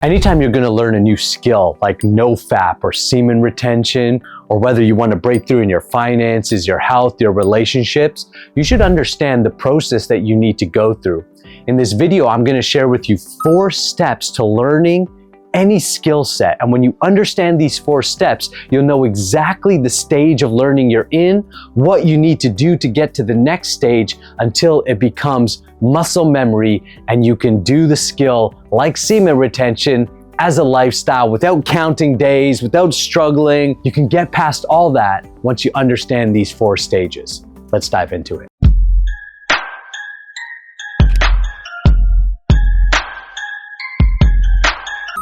Anytime you're going to learn a new skill like NoFap or semen retention, or whether you want to break through in your finances, your health, your relationships, you should understand the process that you need to go through. In this video, I'm going to share with you 4 steps to learning any skill set. And when you understand these 4 steps, you'll know exactly the stage of learning you're in, what you need to do to get to the next stage until it becomes muscle memory and you can do the skill like semen retention as a lifestyle without counting days, without struggling. You can get past all that once you understand these 4 stages. Let's dive into it.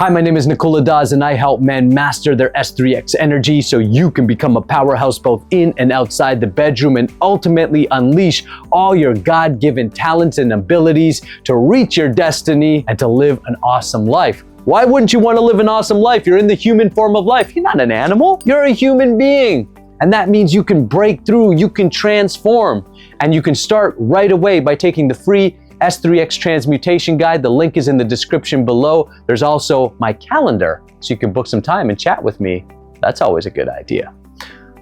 Hi, my name is Nakula and I help men master their S3X energy so you can become a powerhouse both in and outside the bedroom and ultimately unleash all your God-given talents and abilities to reach your destiny and to live an awesome life. Why wouldn't you want to live an awesome life? You're in the human form of life. You're not an animal. You're a human being. And that means you can break through, you can transform, and you can start right away by taking the free S3X Transmutation Guide. The link is in the description below. There's also my calendar, so you can book some time and chat with me. That's always a good idea.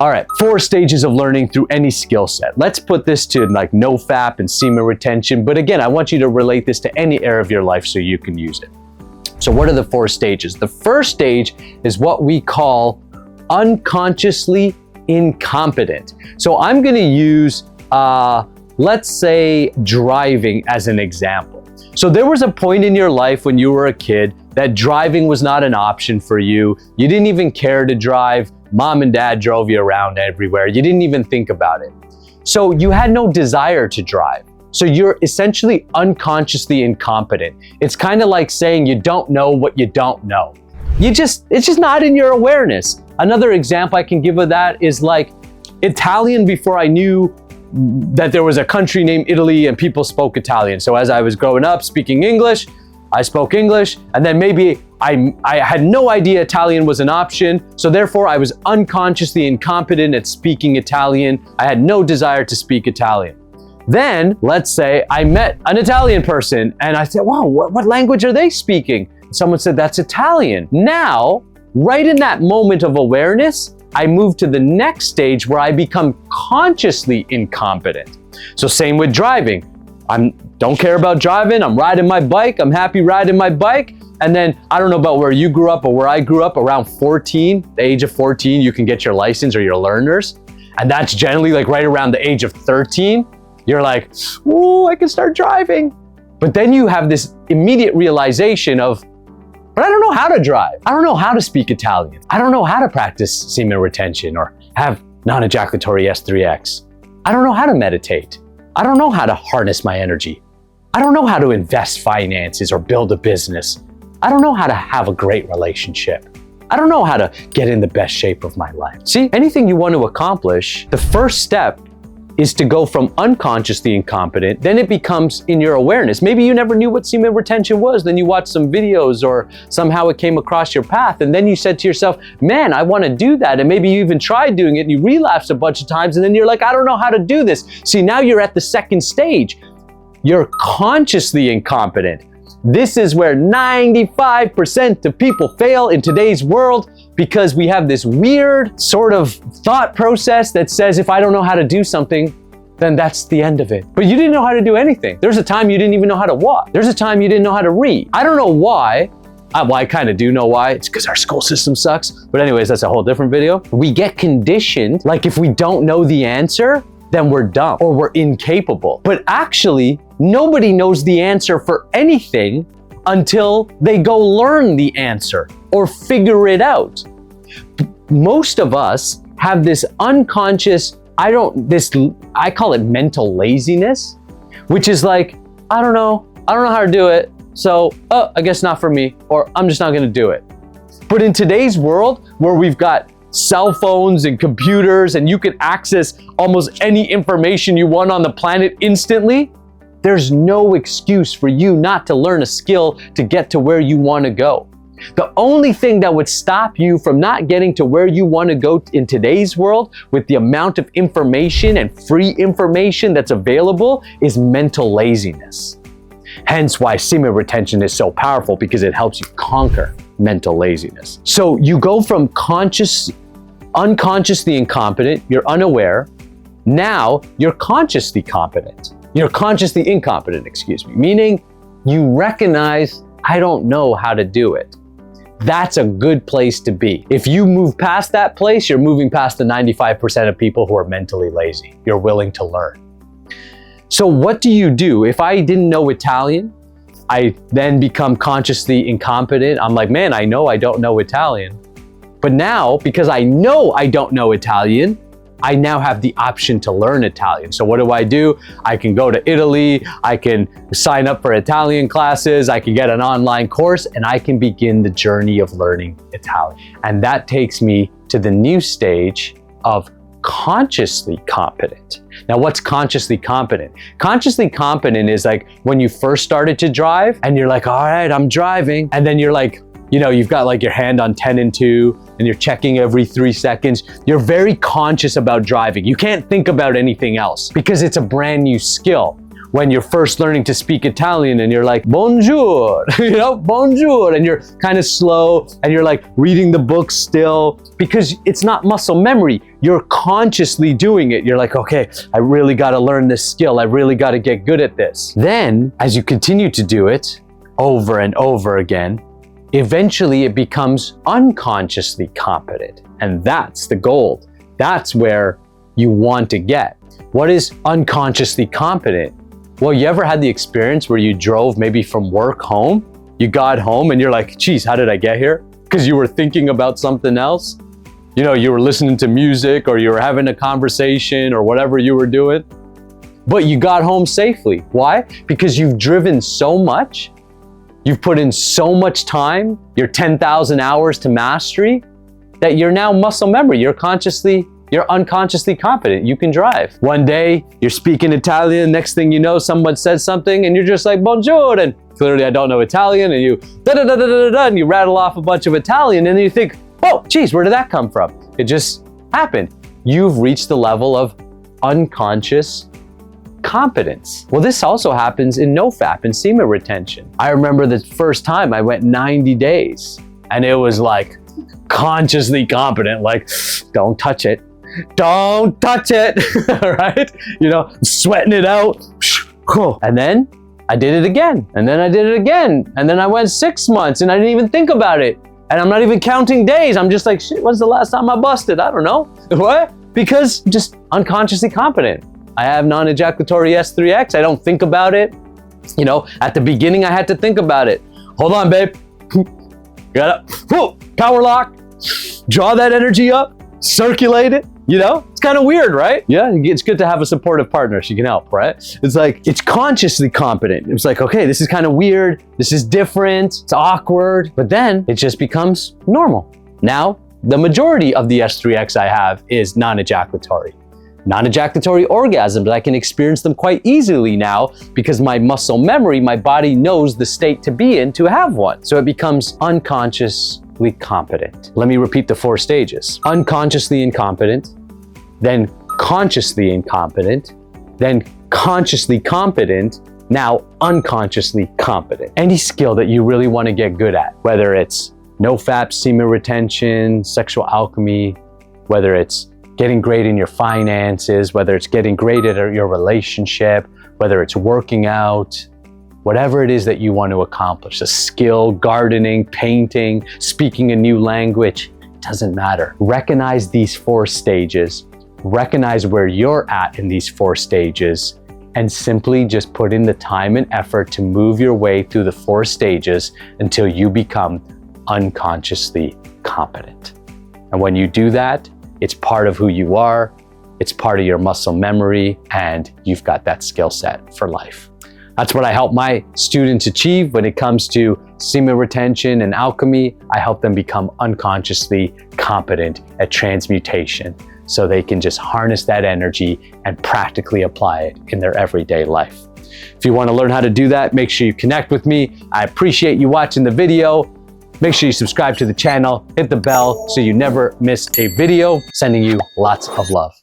All right, 4 stages of learning through any skill set. Let's put this to like NoFap and semen retention. But again, I want you to relate this to any area of your life so you can use it. So what are the 4 stages? The first stage is what we call unconsciously incompetent. So I'm gonna use, let's say driving as an example. So there was a point in your life when you were a kid that driving was not an option for you. You didn't even care to drive. Mom and dad drove you around everywhere. You didn't even think about it. So you had no desire to drive. So you're essentially unconsciously incompetent. It's kind of like saying you don't know what you don't know. It's just not in your awareness. Another example I can give of that is like Italian before I knew that there was a country named Italy and people spoke Italian. So as I was growing up speaking English, I spoke English, and then maybe I had no idea Italian was an option. So therefore I was unconsciously incompetent at speaking Italian. I had no desire to speak Italian. Then let's say I met an Italian person and I said, wow, what language are they speaking? Someone said, that's Italian. Now, right in that moment of awareness, I move to the next stage where I become consciously incompetent. So same with driving. I don't care about driving. I'm riding my bike. I'm happy riding my bike. And then I don't know about where you grew up or where I grew up, around 14, the age of 14, you can get your license or your learners. And that's generally like right around the age of 13. You're like, ooh, I can start driving. But then you have this immediate realization of, but I don't know how to drive. I don't know how to speak Italian. I don't know how to practice semen retention or have non-ejaculatory S3X. I don't know how to meditate. I don't know how to harness my energy. I don't know how to invest finances or build a business. I don't know how to have a great relationship. I don't know how to get in the best shape of my life. See, anything you want to accomplish, the first step is to go from unconsciously incompetent, then it becomes in your awareness. Maybe you never knew what semen retention was, then you watched some videos or somehow it came across your path, and then you said to yourself, man, I want to do that, and maybe you even tried doing it and you relapsed a bunch of times, and then you're like, I don't know how to do this. See, now you're at the second stage. You're consciously incompetent. This is where 95% of people fail in today's world, because we have this weird sort of thought process that says if I don't know how to do something, then that's the end of it. But you didn't know how to do anything. There's a time you didn't even know how to walk. There's a time you didn't know how to read. I don't know why. Well, I kind of do know why. It's because our school system sucks. But anyways, that's a whole different video. We get conditioned, like if we don't know the answer, then we're dumb or we're incapable. But actually, nobody knows the answer for anything until they go learn the answer or figure it out. Most of us have this unconscious, I call it mental laziness, which is like, I don't know how to do it. So, I guess not for me, or I'm just not gonna do it. But in today's world where we've got cell phones and computers and you can access almost any information you want on the planet instantly, there's no excuse for you not to learn a skill to get to where you want to go. The only thing that would stop you from not getting to where you want to go in today's world with the amount of information and free information that's available is mental laziness. Hence why semen retention is so powerful, because it helps you conquer mental laziness. So you go from unconsciously incompetent, you're unaware, now you're consciously competent. You're consciously incompetent, excuse me, meaning you recognize, I don't know how to do it. That's a good place to be. If you move past that place, you're moving past the 95% of people who are mentally lazy. You're willing to learn. So what do you do? If I didn't know Italian, I then become consciously incompetent. I'm like, man, I know I don't know Italian. But now, because I know I don't know Italian, I now have the option to learn Italian. So what do? I can go to Italy, I can sign up for Italian classes, I can get an online course, and I can begin the journey of learning Italian. And that takes me to the new stage of consciously competent. Now, what's consciously competent? Consciously competent is like when you first started to drive and you're like, all right, I'm driving. And then you're like, you know, you've got like your hand on 10 and 2 and you're checking every 3 seconds. You're very conscious about driving. You can't think about anything else because it's a brand new skill. When you're first learning to speak Italian and you're like, bonjour, you know, bonjour, and you're kind of slow and you're like reading the book still because it's not muscle memory. You're consciously doing it. You're like, okay, I really got to learn this skill. I really got to get good at this. Then as you continue to do it over and over again, eventually it becomes unconsciously competent. And that's the goal. That's where you want to get. What is unconsciously competent? Well, you ever had the experience where you drove maybe from work home? You got home and you're like, geez, how did I get here? Because you were thinking about something else. You know, you were listening to music or you were having a conversation or whatever you were doing. But you got home safely. Why? Because you've driven so much. You've put in so much time, your 10,000 hours to mastery, that you're now muscle memory. You're unconsciously competent. You can drive. One day, you're speaking Italian. Next thing you know, someone says something and you're just like, bonjour. And clearly I don't know Italian. And you da-da-da-da-da-da, and you rattle off a bunch of Italian. And then you think, oh, geez, where did that come from? It just happened. You've reached the level of unconscious competence. Well, this also happens in NoFap and semen retention. I remember the first time I went 90 days and it was like consciously competent, like, don't touch it. Don't touch it, right? You know, sweating it out. And then I did it again. And then I did it again. And then I went 6 months and I didn't even think about it. And I'm not even counting days. I'm just like, shit, when's the last time I busted? I don't know. What? Because I'm just unconsciously competent. I have non-ejaculatory S3X. I don't think about it. You know, at the beginning, I had to think about it. Hold on, babe. Got it. Power lock. Draw that energy up. Circulate it. You know, it's kind of weird, right? Yeah, it's good to have a supportive partner. She can help, right? It's like, it's consciously competent. It's like, okay, this is kind of weird. This is different. It's awkward. But then it just becomes normal. Now, the majority of the S3X I have is non-ejaculatory. Non-ejaculatory orgasms, I can experience them quite easily now because my muscle memory, my body knows the state to be in to have one. So it becomes unconsciously competent. Let me repeat the 4 stages. Unconsciously incompetent, then consciously incompetent, then consciously competent, now unconsciously competent. Any skill that you really want to get good at, whether it's NoFap, semen retention, sexual alchemy, whether it's getting great in your finances, whether it's getting great at your relationship, whether it's working out, whatever it is that you want to accomplish, a skill, gardening, painting, speaking a new language, it doesn't matter. Recognize these 4 stages, recognize where you're at in these 4 stages, and simply just put in the time and effort to move your way through the 4 stages until you become unconsciously competent. And when you do that, it's part of who you are, it's part of your muscle memory, and you've got that skill set for life. That's what I help my students achieve when it comes to semen retention and alchemy. I help them become unconsciously competent at transmutation so they can just harness that energy and practically apply it in their everyday life. If you want to learn how to do that, make sure you connect with me. I appreciate you watching the video. Make sure you subscribe to the channel, hit the bell so you never miss a video. Sending you lots of love.